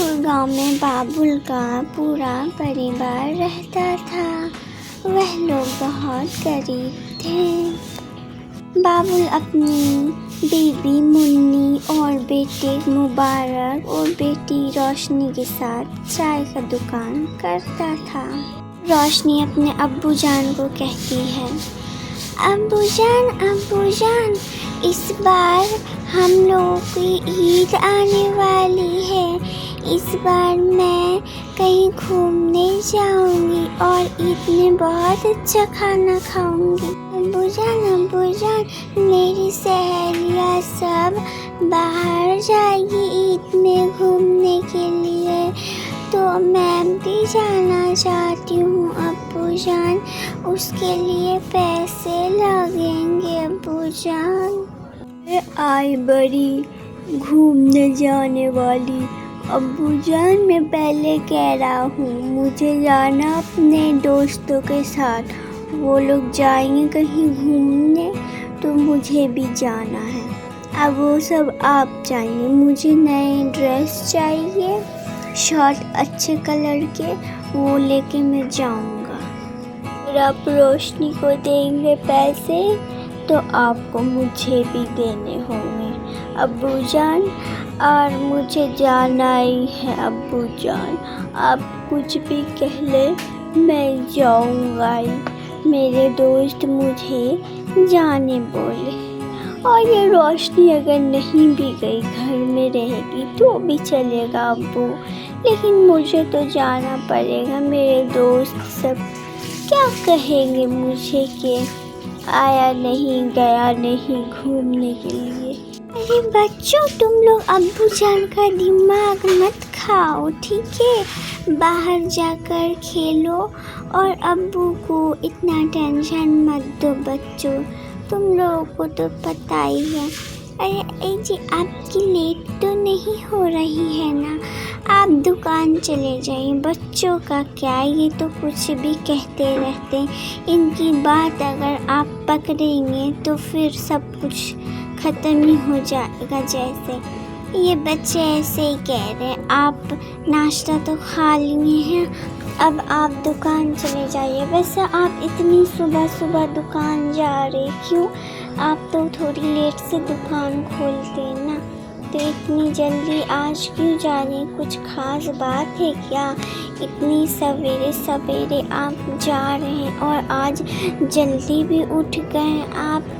दूर गांव में बाबुल का पूरा परिवार रहता था। वह लोग बहुत गरीब थे। बाबुल अपनी बीवी मुन्नी और बेटे मुबारक और बेटी रोशनी के साथ चाय का दुकान करता था। रोशनी अपने अब्बू जान को कहती है, अब्बू जान, इस बार हम लोगों की ईद आने वाली है। इस बार मैं कहीं घूमने जाऊंगी और ईद में बहुत अच्छा खाना खाऊंगी। अब्बू जान, मेरी सहेलियाँ सब बाहर जाएगी ईद में घूमने के लिए, तो मैं भी जाना चाहती हूँ अब्बू जान। उसके लिए पैसे लगेंगे अब्बू जान। आई बड़ी घूमने जाने वाली अब्बू जान, मैं पहले कह रहा हूँ मुझे जाना अपने दोस्तों के साथ। वो लोग जाएंगे कहीं घूमने तो मुझे भी जाना है। अब वो सब आप जाइए, मुझे नए ड्रेस चाहिए, शर्ट अच्छे कलर के, वो लेके मैं जाऊँगा। अगर आप रोशनी को देंगे पैसे तो आपको मुझे भी देने होंगे अब्बू जान, और मुझे जाना ही है अब्बू जान। आप कुछ भी कह ले, मैं जाऊँगा ही। मेरे दोस्त मुझे जाने बोले। और ये रोशनी अगर नहीं भी गई, घर में रहेगी तो भी चलेगा अब्बू, लेकिन मुझे तो जाना पड़ेगा। मेरे दोस्त सब क्या कहेंगे मुझे कि आया नहीं गया नहीं घूमने के लिए। अरे बच्चों, तुम लोग अब्बू जान का दिमाग मत खाओ, ठीक है? बाहर जाकर खेलो और अब्बू को इतना टेंशन मत दो बच्चों। तुम लोगों को तो पता ही है। अरे जी, आपकी लेट तो नहीं हो रही है ना? आप दुकान चले जाइए। बच्चों का क्या, ये तो कुछ भी कहते रहते हैं। इनकी बात अगर आप पकड़ेंगे तो फिर सब कुछ ख़त्म ही हो जाएगा। जैसे ये बच्चे ऐसे ही कह रहे हैं। आप नाश्ता तो खा लिए हैं, अब आप दुकान चले जाइए। वैसे आप इतनी सुबह सुबह दुकान जा रहे क्यों? आप तो थोड़ी लेट से दुकान खोलते हैं ना, तो इतनी जल्दी आज क्यों जा रहे हैं? कुछ खास बात है क्या? इतनी सवेरे सवेरे आप जा रहे हैं और आज जल्दी भी उठ गए आप।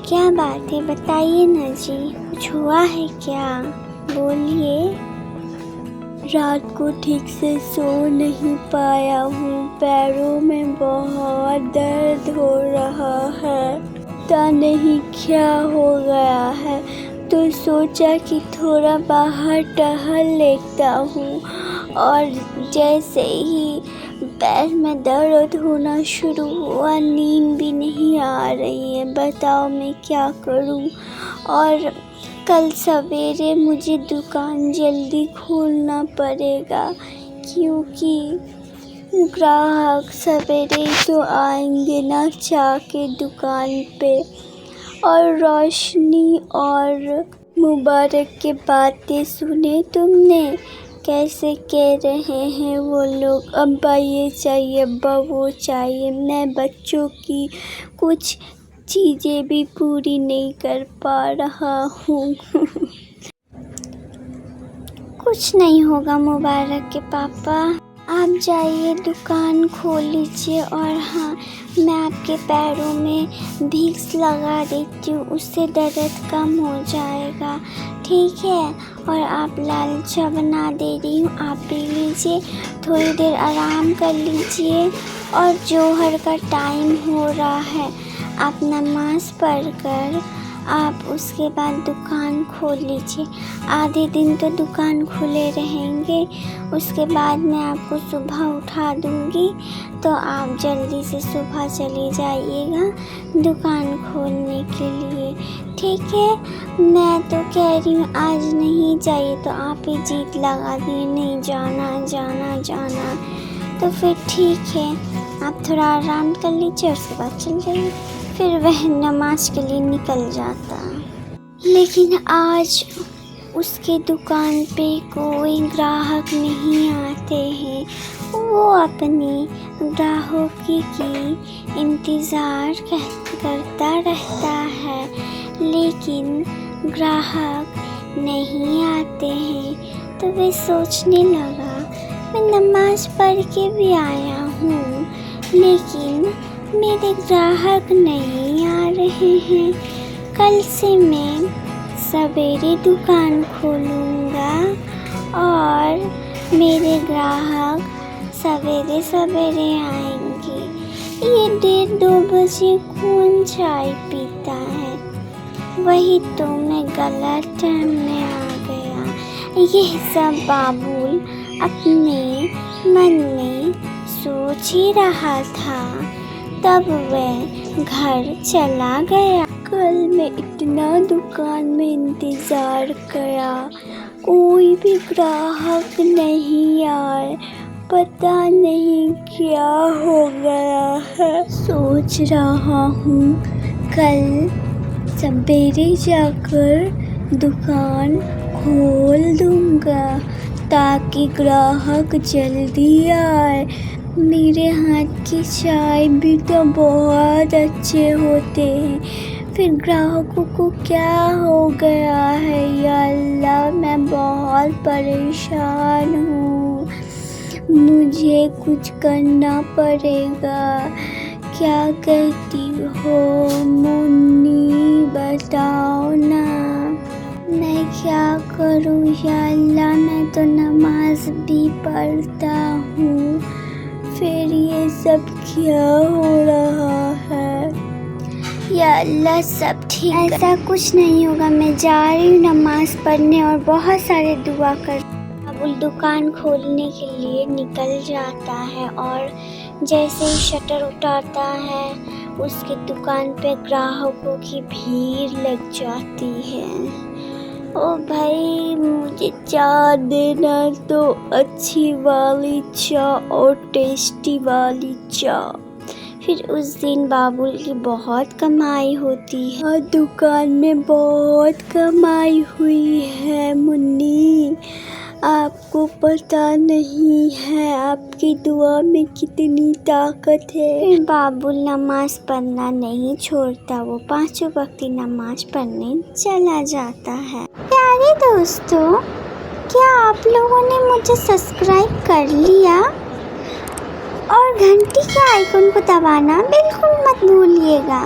क्या बात है, बताइए ना जी, कुछ हुआ है क्या? बोलिए। रात को ठीक से सो नहीं पाया हूँ, पैरों में बहुत दर्द हो रहा है, पता नहीं क्या हो गया है। तो सोचा कि थोड़ा बाहर टहल लेता हूँ, और जैसे ही पैर में दर्द होना शुरू हुआ, नींद भी नहीं आ रही है। बताओ मैं क्या करूँ? और कल सवेरे मुझे दुकान जल्दी खोलना पड़ेगा, क्योंकि ग्राहक सवेरे तो आएंगे ना चाय के दुकान पे। और रोशनी और मुबारक की बातें सुने तुमने? कैसे कह रहे हैं वो लोग, अब्बा ये चाहिए, अब्बा वो चाहिए। मैं बच्चों की कुछ चीज़ें भी पूरी नहीं कर पा रहा हूँ। कुछ नहीं होगा मुबारक के पापा, आप जाइए दुकान खोल लीजिए। और हाँ, मैं आपके पैरों में विक्स लगा देती हूँ, उससे दर्द कम हो जाएगा, ठीक है? और आप लाल चाय बना दे रही हूँ, आप पी लीजिए, थोड़ी देर आराम कर लीजिए। और जोहर का टाइम हो रहा है, आप नमाज़ पढ़कर आप उसके बाद दुकान खोल लीजिए। आधे दिन तो दुकान खुले रहेंगे, उसके बाद मैं आपको सुबह उठा दूँगी, तो आप जल्दी से सुबह चले जाइएगा दुकान खोलने के लिए, ठीक है? मैं तो कह रही हूँ आज नहीं जाइए, तो आप ही जीत लगा दिए, नहीं जाना जाना जाना। तो फिर ठीक है, आप थोड़ा आराम कर लीजिए, उसके बाद चल जाइए। फिर वह नमाज के लिए निकल जाता। लेकिन आज उसके दुकान पे कोई ग्राहक नहीं आते हैं। वो अपने ग्राहकों की इंतज़ार करता रहता है, लेकिन ग्राहक नहीं आते हैं। तो वह सोचने लगा, मैं नमाज़ पढ़ के भी आया हूँ, लेकिन मेरे ग्राहक नहीं आ रहे हैं। कल से मैं सवेरे दुकान खोलूँगा और मेरे ग्राहक सवेरे सवेरे आएंगे। ये 1:30-2 बजे कौन चाय पीता है? वही तो मैं गलत टाइम में आ गया। यह सब बाबुल अपने मन में सोच ही रहा था, तब वह घर चला गया। कल मैं इतना दुकान में इंतज़ार करा, कोई भी ग्राहक नहीं आए। पता नहीं क्या हो गया है। सोच रहा हूँ कल सवेरे जाकर दुकान खोल दूँगा ताकि ग्राहक जल्दी आए। मेरे हाथ की चाय भी तो बहुत अच्छे होते हैं, फिर ग्राहकों को क्या हो गया है? या अल्लाह, मैं बहुत परेशान हूँ। मुझे कुछ करना पड़ेगा। क्या कहती हो मुन्नी, बताओ ना। मैं क्या करूँ या अल्लाह, मैं तो नमाज भी पढ़ता हूँ, फिर ये सब क्या हो रहा है? या अल्लाह, सब ठीक। ऐसा कुछ नहीं होगा, मैं जा रही हूँ नमाज़ पढ़ने और बहुत सारे दुआ कर। बाबुल दुकान खोलने के लिए निकल जाता है और जैसे ही शटर उठाता है, उसकी दुकान पे ग्राहकों की भीड़ लग जाती है। ओ भाई, मुझे चाय देना तो अच्छी वाली चाय और टेस्टी वाली चाय। फिर उस दिन बाबुल की बहुत कमाई होती है। दुकान में बहुत कमाई हुई है मुन्नी, आपको पता नहीं है आपकी दुआ में कितनी ताकत है। फिर बाबुल नमाज पढ़ना नहीं छोड़ता, वो 5 वक्त की नमाज पढ़ने चला जाता है। प्यारे दोस्तों, क्या आप लोगों ने मुझे सब्सक्राइब कर लिया? और घंटी के आइकन को दबाना बिल्कुल मत भूलिएगा।